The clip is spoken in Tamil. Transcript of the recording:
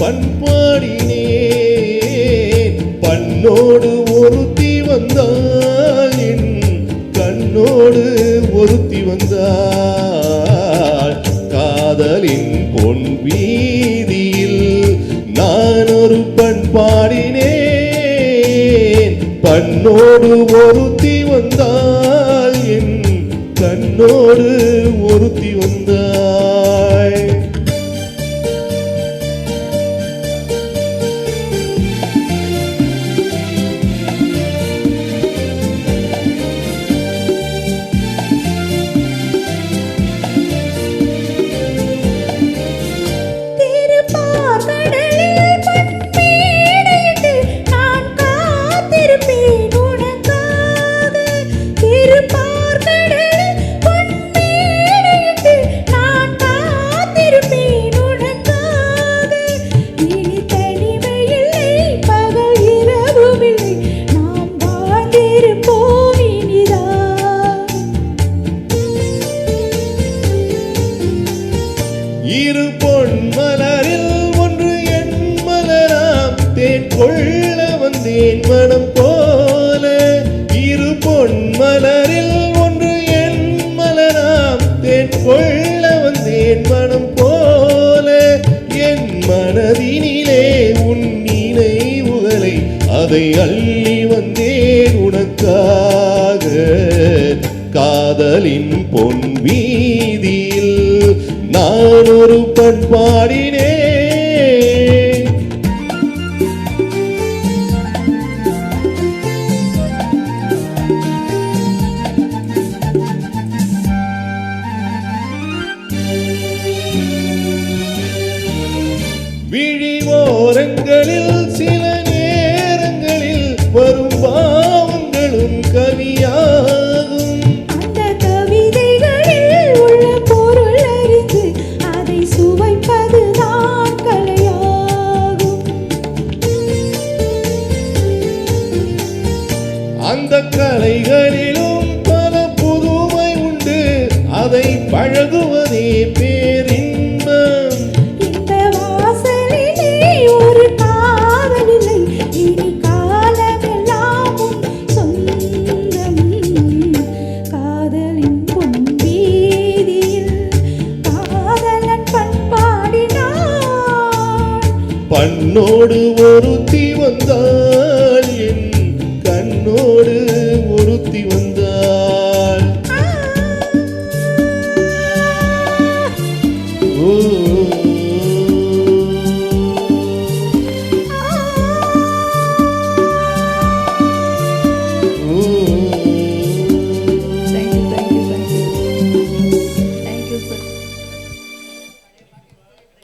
பண்பாடினேன். பண்ணோடு ஒருத்தி வந்தாள், என் கண்ணோடு ஒருத்தி வந்தாள். காதலின் பொன் வீதியில் நான் ஒரு பண்பாடினேன். பண்ணோடு ஒருத்தி வந்தாள், என் கண்ணோடு ஒருத்தி வந்தாள். இரு பொன் மலரில் ஒன்று என் மலராம், தேன் கொள்ள வந்தேன் மனம் போல. இரு பொன் மலரில் ஒன்று என் மலராம், தேன் கொள்ள வந்தேன் மனம் போல. என் மனதினிலே உன் நினைவுகளை அதை அள்ளி வந்தேன் உனக்காக. காதலின் பொன் வீதியில் நான் ஒரு பண்பாடினேன். விழி ஓரங்களில் சில நேரங்களில் வரும் பாவங்களும் கவியாகும். அந்த கலைகளிலும் பல புதுமை உண்டு, அதை பழகுவதே பேரின்பம். இந்த வாசலிலே ஒரு காதலில்லை, இனி காலமெல்லாம் சொந்தம். காதலின் பொன் வீதியில் காதலன் பண்பாடினான். பண்ணோடு ஒருத்தி வந்தாள், என் கண்ணோடு ஒருத்தி வந்தாள்.